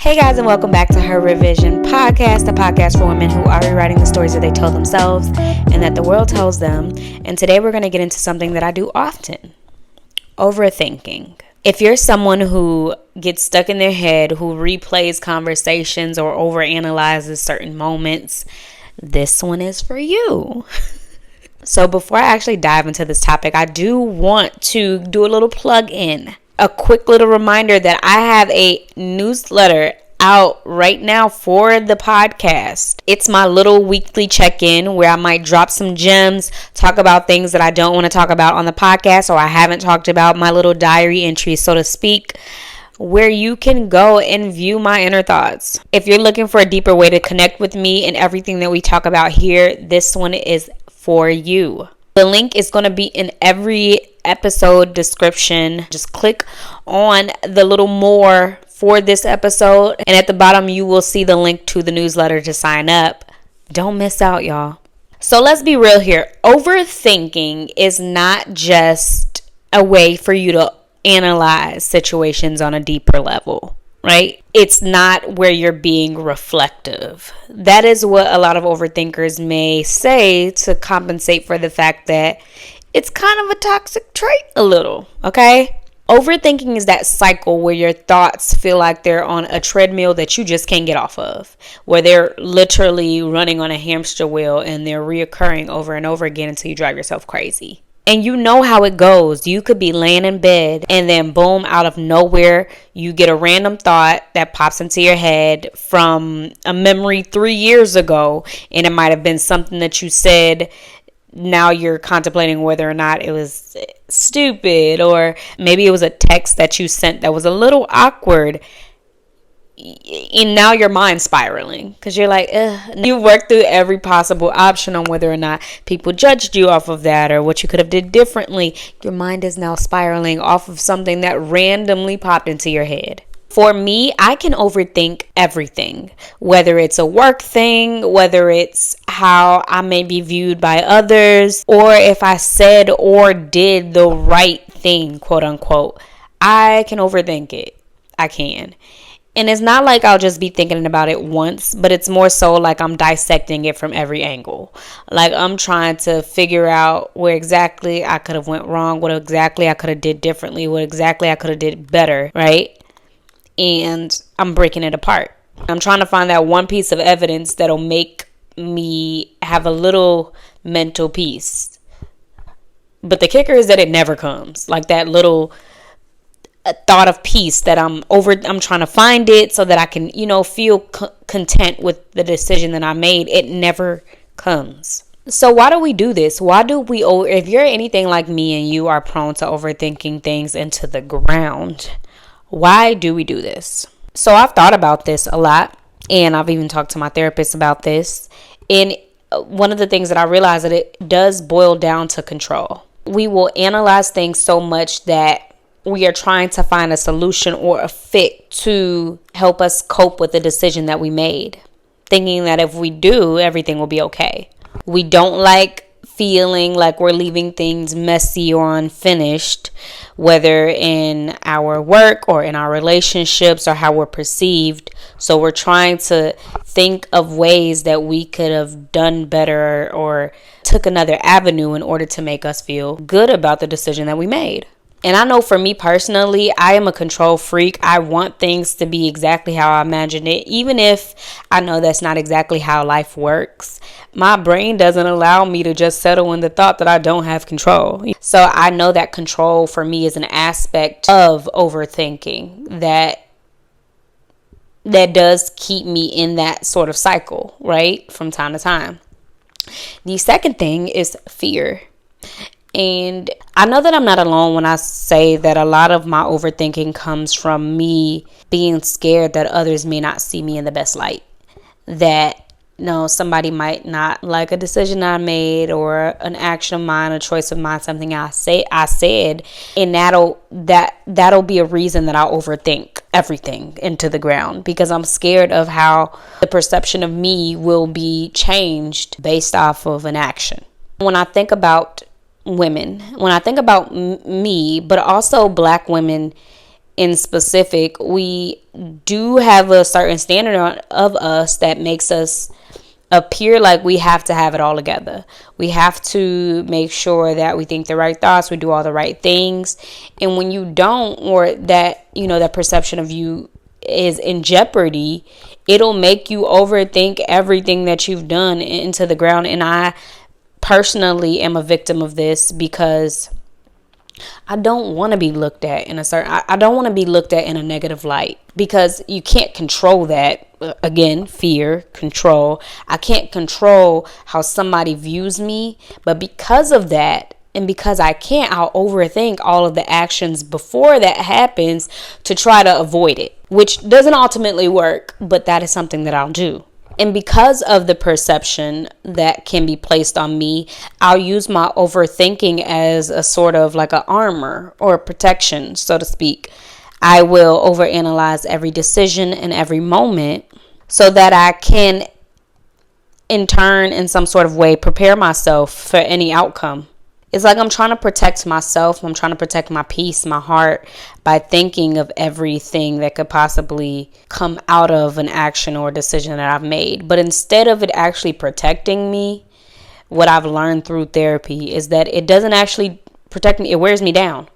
Hey guys, and welcome back to Her Revision Podcast, a podcast for women who are rewriting the stories that they told themselves and that the world tells them. And today we're going to get into something that I do often: overthinking. If you're someone who gets stuck in their head, who replays conversations or overanalyzes certain moments, this one is for you. So before I actually dive into this topic, I do want to do a little plug in. A quick little reminder that I have a newsletter out right now for the podcast. It's my little weekly check-in where I might drop some gems, talk about things that I don't want to talk about on the podcast or I haven't talked about, my little diary entries, so to speak, where you can go and view my inner thoughts. If you're looking for a deeper way to connect with me and everything that we talk about here, this one is for you. The link is going to be in every episode description. Just click on the little more for this episode, and at the bottom you will see the link to the newsletter to sign up. Don't miss out, y'all. So let's be real here. Overthinking is not just a way for you to analyze situations on a deeper level, right? It's not where you're being reflective. That is what a lot of overthinkers may say to compensate for the fact that it's kind of a toxic trait a little, okay? Overthinking is that cycle where your thoughts feel like they're on a treadmill that you just can't get off of, where they're literally running on a hamster wheel and they're reoccurring over and over again until you drive yourself crazy. And you know how it goes. You could be laying in bed and then boom, out of nowhere, you get a random thought that pops into your head from a memory 3 years ago. And it might have been something that you said. Now you're contemplating whether or not it was stupid, or maybe it was a text that you sent that was a little awkward. And now your mind's spiraling because you're like, you worked through every possible option on whether or not people judged you off of that or what you could have did differently. Your mind is now spiraling off of something that randomly popped into your head. For me, I can overthink everything, whether it's a work thing, whether it's how I may be viewed by others, or if I said or did the right thing, quote unquote. I can overthink it. I can. And it's not like I'll just be thinking about it once, but it's more so like I'm dissecting it from every angle. Like I'm trying to figure out where exactly I could have went wrong, what exactly I could have did differently, what exactly I could have did better, right? And I'm breaking it apart. I'm trying to find that one piece of evidence that'll make me have a little mental peace. But the kicker is that it never comes. Like that little a thought of peace that I'm trying to find it so that I can, feel content with the decision that I made. It never comes. So why do we do this? If you're anything like me and you are prone to overthinking things into the ground, why do we do this? So I've thought about this a lot, and I've even talked to my therapist about this. And one of the things that I realized that it does boil down to control. We will analyze things so much that we are trying to find a solution or a fit to help us cope with the decision that we made, thinking that if we do, everything will be okay. We don't like feeling like we're leaving things messy or unfinished, whether in our work or in our relationships or how we're perceived. So we're trying to think of ways that we could have done better or took another avenue in order to make us feel good about the decision that we made. And I know for me personally, I am a control freak. I want things to be exactly how I imagined it. Even if I know that's not exactly how life works, my brain doesn't allow me to just settle in the thought that I don't have control. So I know that control for me is an aspect of overthinking that does keep me in that sort of cycle, right? From time to time. The second thing is fear. And I know that I'm not alone when I say that a lot of my overthinking comes from me being scared that others may not see me in the best light. That, somebody might not like a decision I made or an action of mine, a choice of mine, something I said. And that'll be a reason that I'll overthink everything into the ground because I'm scared of how the perception of me will be changed based off of an action. When I think about women, when I think about me, but also Black women in specific, we do have a certain standard of us that makes us appear like we have to have it all together. We have to make sure that we think the right thoughts, we do all the right things. And when you don't, or that, that perception of you is in jeopardy, it'll make you overthink everything that you've done into the ground. And I personally am a victim of this because I don't want to be looked at I don't want to be looked at in a negative light, because you can't control that. Again, fear, control. I can't control how somebody views me, but because of that, and because I can't, I'll overthink all of the actions before that happens to try to avoid it, which doesn't ultimately work, but that is something that I'll do. And because of the perception that can be placed on me, I'll use my overthinking as a sort of like an armor or protection, so to speak. I will overanalyze every decision and every moment so that I can, in turn, in some sort of way, prepare myself for any outcome. It's like I'm trying to protect myself. I'm trying to protect my peace, my heart, by thinking of everything that could possibly come out of an action or decision that I've made. But instead of it actually protecting me, what I've learned through therapy is that it doesn't actually protect me. It wears me down.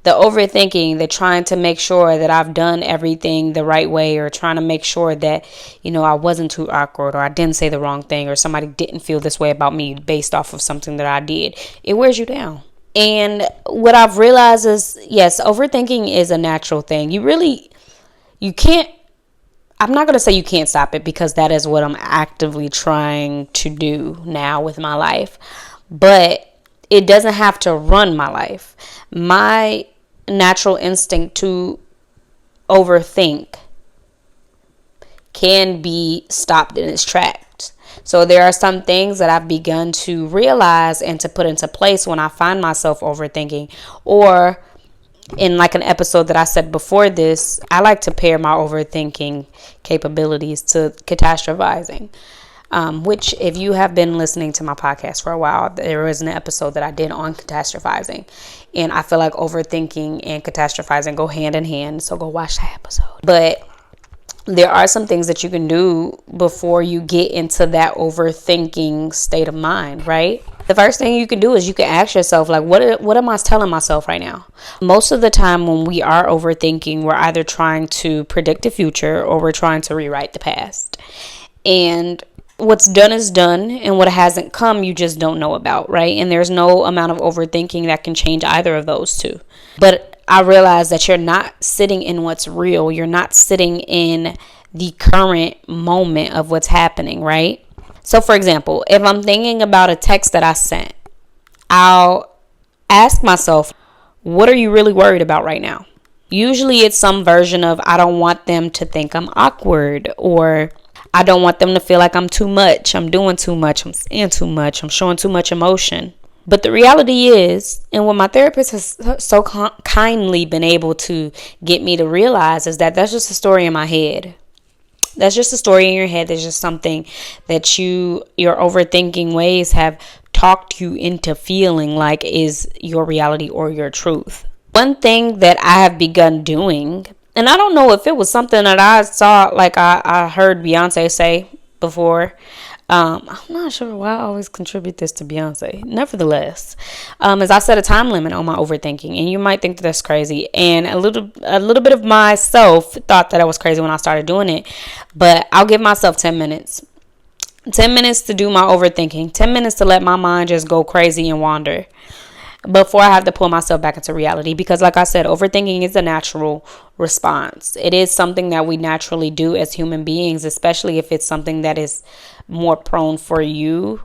The overthinking, the trying to make sure that I've done everything the right way, or trying to make sure that, I wasn't too awkward, or I didn't say the wrong thing, or somebody didn't feel this way about me based off of something that I did. It wears you down. And what I've realized is, yes, overthinking is a natural thing. You can't, I'm not going to say you can't stop it, because that is what I'm actively trying to do now with my life. But it doesn't have to run my life. My natural instinct to overthink can be stopped in its tracks. So there are some things that I've begun to realize and to put into place when I find myself overthinking. Or in like an episode that I said before this, I like to pair my overthinking capabilities to catastrophizing. Which, if you have been listening to my podcast for a while, there was an episode that I did on catastrophizing, and I feel like overthinking and catastrophizing go hand in hand, so go watch that episode. But there are some things that you can do before you get into that overthinking state of mind, right? The first thing you can do is you can ask yourself, like, what am I telling myself right now? Most of the time when we are overthinking, we're either trying to predict the future or we're trying to rewrite the past. And what's done is done, and what hasn't come, you just don't know about, right? And there's no amount of overthinking that can change either of those two. But I realize that you're not sitting in what's real. You're not sitting in the current moment of what's happening, right? So, for example, if I'm thinking about a text that I sent, I'll ask myself, what are you really worried about right now? Usually it's some version of, I don't want them to think I'm awkward, or I don't want them to feel like I'm too much, I'm doing too much, I'm saying too much, I'm showing too much emotion. But the reality is, and what my therapist has so kindly been able to get me to realize, is that that's just a story in my head. That's just a story in your head. There's just something that your overthinking ways have talked you into feeling like is your reality or your truth. One thing that I have begun doing, and I don't know if it was something that I saw, like I heard Beyonce say before. I'm not sure why I always contribute this to Beyonce. Nevertheless, as I set a time limit on my overthinking, and you might think that that's crazy, and a little bit of myself thought that I was crazy when I started doing it, but I'll give myself 10 minutes. 10 minutes to do my overthinking. 10 minutes to let my mind just go crazy and wander before I have to pull myself back into reality. Because like I said, overthinking is a natural response. It is something that we naturally do as human beings, especially if it's something that is more prone for you.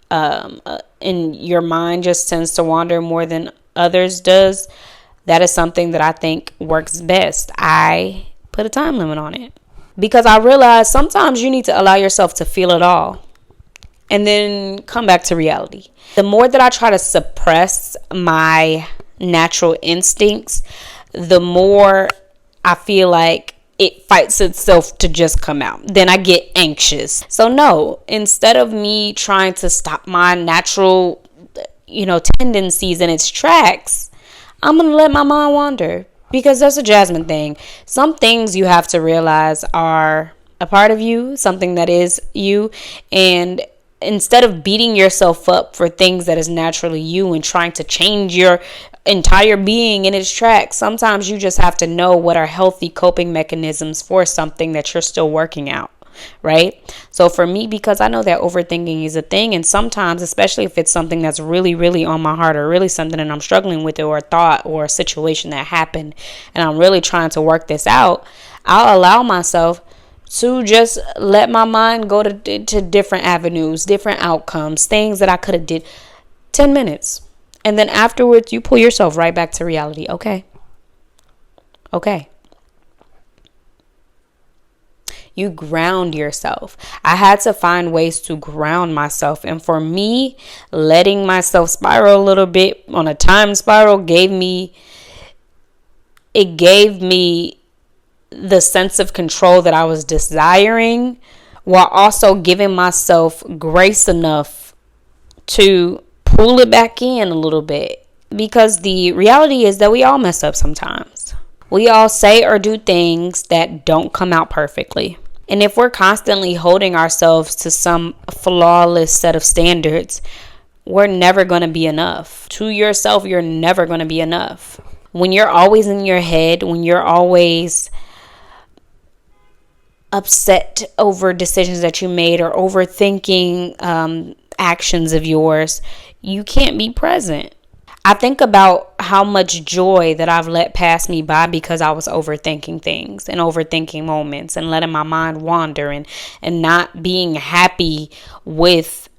And your mind just tends to wander more than others does. That is something that I think works best. I put a time limit on it, because I realize sometimes you need to allow yourself to feel it all and then come back to reality. The more that I try to suppress my natural instincts, the more I feel like it fights itself to just come out. Then I get anxious. So no, instead of me trying to stop my natural, tendencies in its tracks, I'm going to let my mind wander. Because that's a Jasmine thing. Some things you have to realize are a part of you, something that is you. And instead of beating yourself up for things that is naturally you and trying to change your entire being in its tracks, sometimes you just have to know what are healthy coping mechanisms for something that you're still working out. Right? So for me, because I know that overthinking is a thing, and sometimes, especially if it's something that's really, really on my heart, or really something that I'm struggling with, or a thought or a situation that happened, and I'm really trying to work this out, I'll allow myself to just let my mind go to different avenues, different outcomes, things that I could have did 10 minutes. And then afterwards, you pull yourself right back to reality. Okay. You ground yourself. I had to find ways to ground myself. And for me, letting myself spiral a little bit on a time spiral gave me the sense of control that I was desiring, while also giving myself grace enough to pull it back in a little bit. Because the reality is that we all mess up sometimes. We all say or do things that don't come out perfectly. And if we're constantly holding ourselves to some flawless set of standards, we're never going to be enough. To yourself, you're never going to be enough. When you're always in your head, when you're always upset over decisions that you made or overthinking actions of yours, you can't be present. I think about how much joy that I've let pass me by because I was overthinking things and overthinking moments and letting my mind wander and not being happy with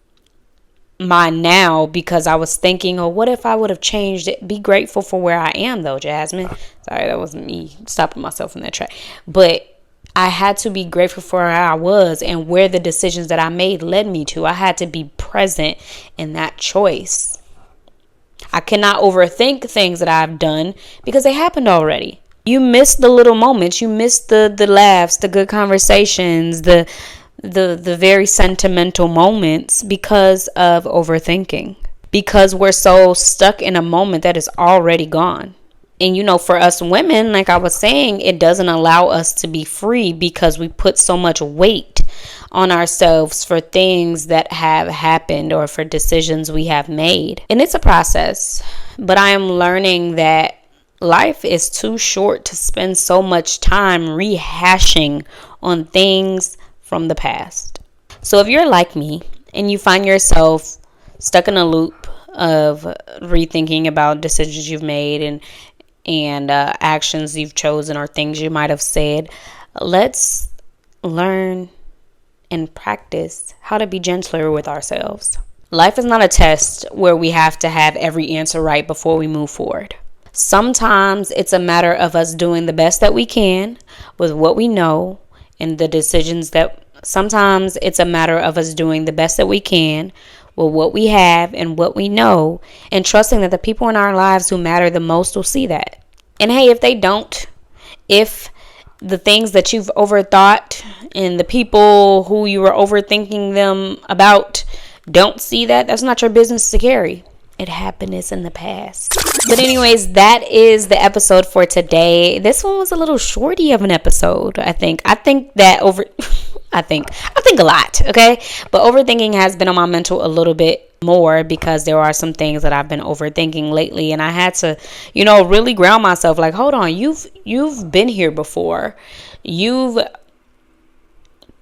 my now because I was thinking, oh, what if I would have changed it? Be grateful for where I am, though, Jasmine. Sorry, that wasn't me stopping myself in that track. But I had to be grateful for where I was and where the decisions that I made led me to. I had to be present in that choice. I cannot overthink things that I've done because they happened already. You miss the little moments. You miss the laughs, the good conversations, the very sentimental moments because of overthinking. Because we're so stuck in a moment that is already gone. And for us women, like I was saying, it doesn't allow us to be free because we put so much weight on ourselves for things that have happened or for decisions we have made. And it's a process, but I am learning that life is too short to spend so much time rehashing on things from the past. So if you're like me and you find yourself stuck in a loop of rethinking about decisions you've made and actions you've chosen or things you might have said, let's learn and practice how to be gentler with ourselves. Life is not a test where we have to have every answer right before we move forward. Sometimes it's a matter of us doing the best that we can with what we know and the decisions that sometimes it's a matter of us doing the best that we can with what we have and what we know, and trusting that the people in our lives who matter the most will see that. And hey, if they don't, if the things that you've overthought and the people who you were overthinking them about don't see that, that's not your business to carry. It happened, it's in the past. But anyways, that is the episode for today. This one was a little shorty of an episode, I think. I think a lot, okay? But overthinking has been on my mental a little bit more because there are some things that I've been overthinking lately, and I had to, really ground myself. Like, hold on, you've been here before. You've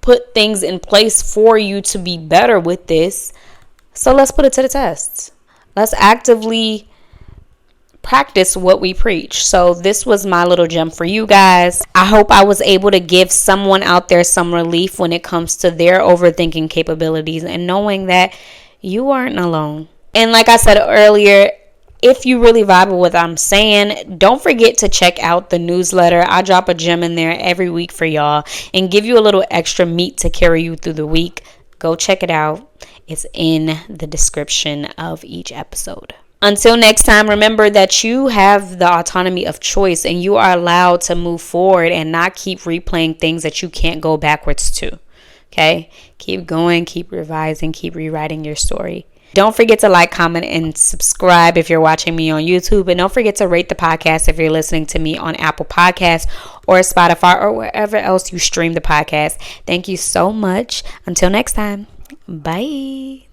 put things in place for you to be better with this. So let's put it to the test. Let's actively practice what we preach. So this was my little gem for you guys. I hope I was able to give someone out there some relief when it comes to their overthinking capabilities and knowing that you aren't alone. And like I said earlier, if you really vibe with what I'm saying, don't forget to check out the newsletter. I drop a gem in there every week for y'all and give you a little extra meat to carry you through the week. Go check it out. It's in the description of each episode. Until next time, remember that you have the autonomy of choice and you are allowed to move forward and not keep replaying things that you can't go backwards to. Okay? Keep going, keep revising, keep rewriting your story. Don't forget to like, comment, and subscribe if you're watching me on YouTube. And don't forget to rate the podcast if you're listening to me on Apple Podcasts or Spotify or wherever else you stream the podcast. Thank you so much. Until next time. Bye.